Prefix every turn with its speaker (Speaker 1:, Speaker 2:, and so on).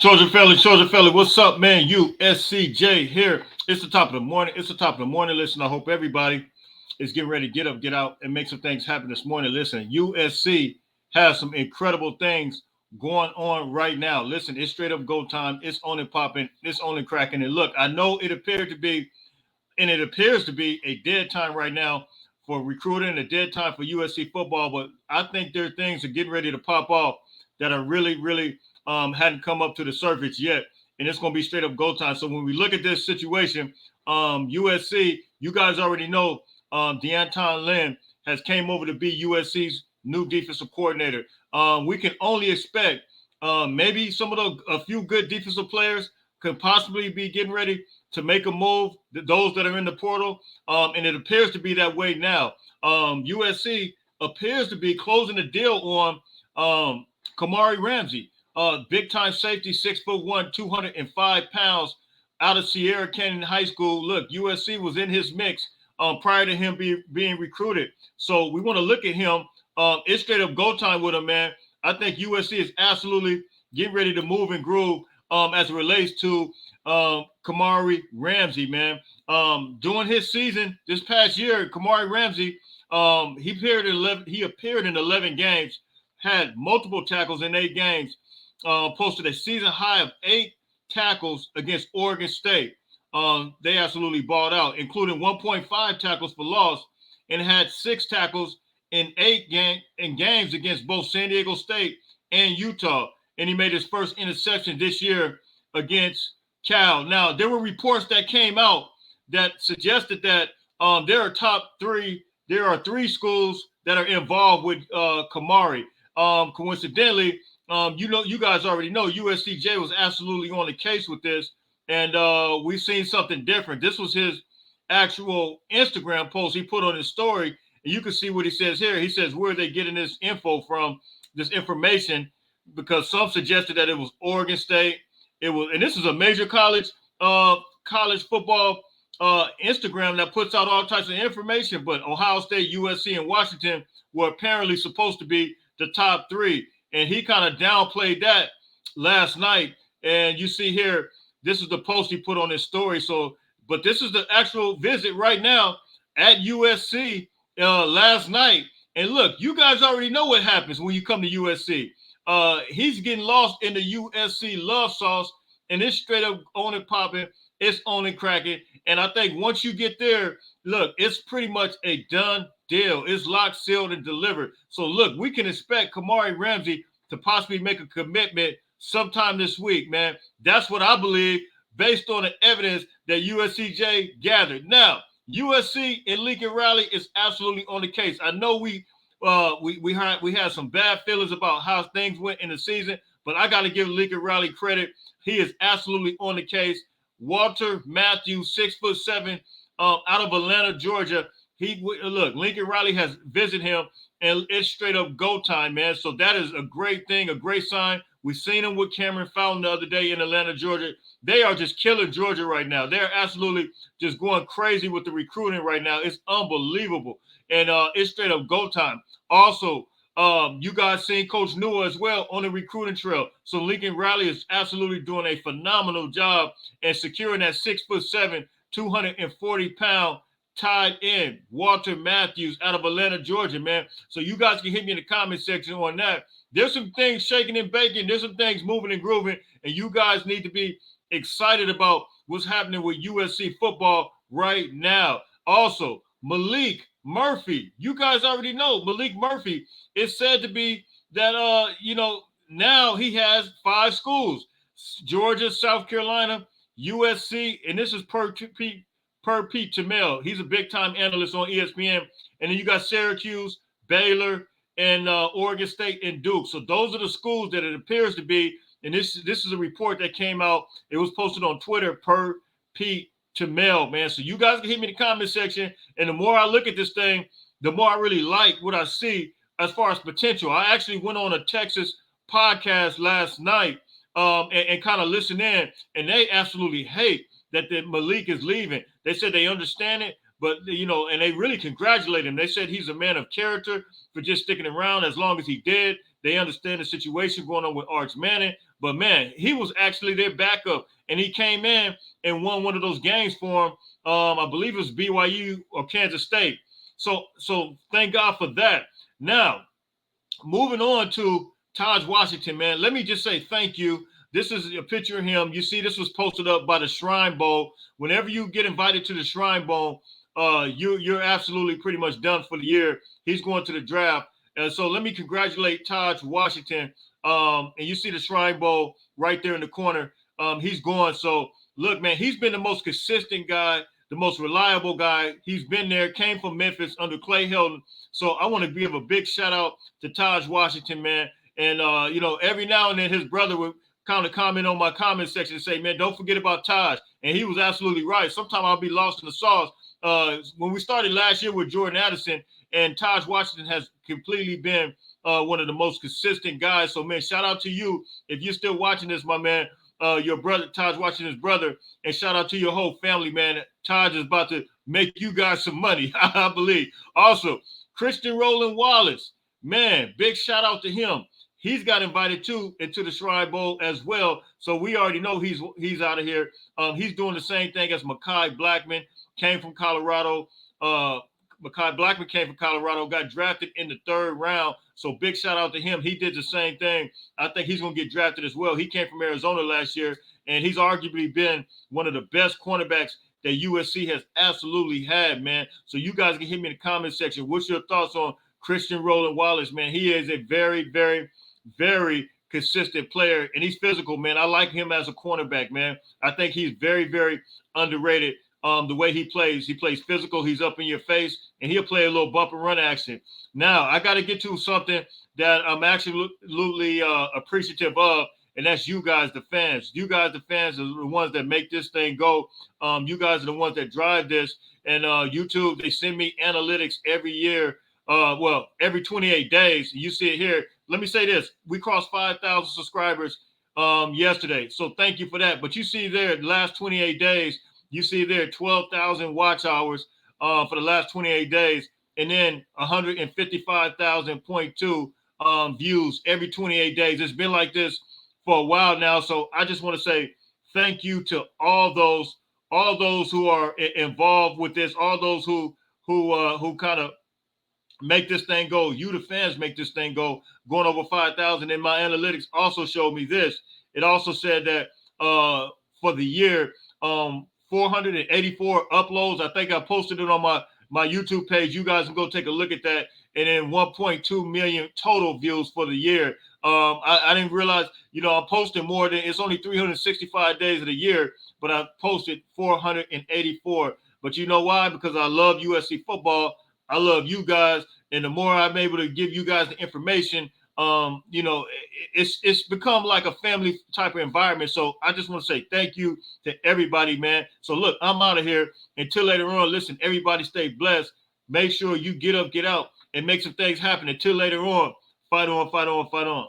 Speaker 1: Soldier fella, what's up, man? USCJ here. It's the top of the morning. It's the top of the morning. Listen, I hope everybody is getting ready to get up, get out, and make some things happen this morning. Listen, USC has some incredible things going on right now. Listen, it's straight up go time. It's on and popping. It's on and cracking. And look, I know it appeared to be, and it appears to be a dead time right now for recruiting, a dead time for USC football. But I think there are things that are getting ready to pop off that are really hadn't come up to the surface yet, and it's going to be straight up go time. So when we look at this situation, USC, you guys already know, DeAnton Lynn has came over to be USC's new defensive coordinator. We can only expect maybe some of a few good defensive players could possibly be getting ready to make a move. Those that are in the portal, and it appears to be that way now. USC appears to be closing the deal on Kamari Ramsey, big time safety, 6'1", 205 pounds, out of Sierra Canyon High School. Look, USC was in his mix prior to him being recruited. So we want to look at him. It's straight up go time with him, man. I think USC is absolutely getting ready to move and groove as it relates to Kamari Ramsey, man. During his season this past year, Kamari Ramsey, he appeared in 11 games, had multiple tackles in 8 games, posted a season high of 8 tackles against Oregon State. They absolutely balled out, including 1.5 tackles for loss, and had 6 tackles in 8 games against both San Diego State and Utah. And he made his first interception this year against Cal. Now, there were reports that came out that suggested that there are 3 schools that are involved with Kamari. Coincidentally, you guys already know USCJ was absolutely on the case with this, and we've seen something different. This was his actual Instagram post he put on his story, and you can see what he says here. He says, where are they getting this info from, this information? Because some suggested that it was Oregon State. And this is a major college football Instagram that puts out all types of information, but Ohio State, USC, and Washington were apparently supposed to be the top 3. And he kind of downplayed that last night. And you see here, this is the post he put on his story. So, but this is the actual visit right now at USC last night. And look, you guys already know what happens when you come to USC. He's getting lost in the USC love sauce, and it's straight up on and popping. It's on and cracking. And I think once you get there, look, it's pretty much a done deal. It's locked, sealed, and delivered. So, look, we can expect Kamari Ramsey to possibly make a commitment sometime this week, man. That's what I believe based on the evidence that USCJ gathered. Now, USC and Lincoln Riley is absolutely on the case. I know we had some bad feelings about how things went in the season, but I got to give Lincoln Riley credit. He is absolutely on the case. Walter Matthews, 6'7", out of Atlanta, Georgia. Lincoln Riley has visited him, and it's straight up go time, man. So that is a great thing, a great sign. We've seen him with Cameron Fountain the other day in Atlanta, Georgia. They are just killing Georgia right now. They're absolutely just going crazy with the recruiting right now. It's unbelievable. And it's straight up go time. Also, you guys seen Coach Newell as well on the recruiting trail. So Lincoln Riley is absolutely doing a phenomenal job and securing that 6'7", 240-pound tied end, Walter Matthews out of Atlanta, Georgia, man. So you guys can hit me in the comment section on that. There's some things shaking and baking. There's some things moving and grooving, and you guys need to be excited about what's happening with USC football right now. Also, Malik Murphy. You guys already know Malik Murphy is said to be that, now he has 5 schools: Georgia, South Carolina, USC, and this is per Pete Tamel. He's a big-time analyst on ESPN. And then you got Syracuse, Baylor, and Oregon State and Duke. So those are the schools that it appears to be. And this is a report that came out. It was posted on Twitter per Pete Tamel, man. So you guys can hit me in the comment section. And the more I look at this thing, the more I really like what I see as far as potential. I actually went on a Texas podcast last night and kind of listened in, and they absolutely hate that Malik is leaving. They said they understand it, but, and they really congratulate him. They said he's a man of character for just sticking around as long as he did. They understand the situation going on with Arch Manning. But, man, he was actually their backup. And he came in and won one of those games for him. I believe it was BYU or Kansas State. So thank God for that. Now, moving on to Taj Washington, man, let me just say thank you. This is a picture of him. You see, this was posted up by the Shrine Bowl. Whenever you get invited to the Shrine Bowl, you're absolutely pretty much done for the year. He's going to the draft. And so let me congratulate Taj Washington. And you see the Shrine Bowl right there in the corner. He's going. So, look, man, he's been the most consistent guy, the most reliable guy. He's been there, came from Memphis under Clay Helton. So I want to give a big shout out to Taj Washington, man. And, every now and then his brother would kind of comment on my comment section and say, man, don't forget about Taj. And he was absolutely right. Sometimes I'll be lost in the sauce. When we started last year with Jordan Addison, and Taj Washington has completely been one of the most consistent guys. So, man, shout out to you. If you're still watching this, my man, your brother, Taj Washington's brother, and shout out to your whole family, man. Taj is about to make you guys some money, I believe. Also, Christian Roland Wallace, man, big shout out to him. He's got invited too into the Shrine Bowl as well. So we already know he's out of here. He's doing the same thing as Mekhi Blackman, came from Colorado. Mekhi Blackman came from Colorado, got drafted in the 3rd round. So big shout out to him. He did the same thing. I think he's going to get drafted as well. He came from Arizona last year, and he's arguably been one of the best cornerbacks that USC has absolutely had, man. So you guys can hit me in the comment section. What's your thoughts on Christian Roland Wallace, man? He is a very, very, very consistent player, and he's physical, man. I like him as a cornerback, man. I think he's very, very underrated. The way he plays physical. He's up in your face, and he'll play a little bump and run action. Now, I got to get to something that I'm absolutely appreciative of, and that's you guys, the fans. You guys, the fans, are the ones that make this thing go. You guys are the ones that drive this. And YouTube, they send me analytics every year. Every 28 days. You see it here. Let me say this. We crossed 5,000 subscribers yesterday. So thank you for that. But you see there, the last 28 days, you see there 12,000 watch hours for the last 28 days, and then 155,000.2 views every 28 days. It's been like this for a while now. So I just want to say thank you to all those who are involved with this, all those who kind of make this thing go. You, the fans, make this thing go, going over 5,000. And my analytics also showed me this. It also said that for the year, 484 uploads. I think I posted it on my YouTube page. You guys can go take a look at that. And then 1.2 million total views for the year. I didn't realize, I'm posting more than, it's only 365 days of the year, but I posted 484. But you know why? Because I love USC football. I love you guys. And the more I'm able to give you guys the information, it's become like a family type of environment. So I just want to say thank you to everybody, man. So look, I'm out of here. Until later on, listen, everybody stay blessed. Make sure you get up, get out, and make some things happen. Until later on, fight on, fight on, fight on.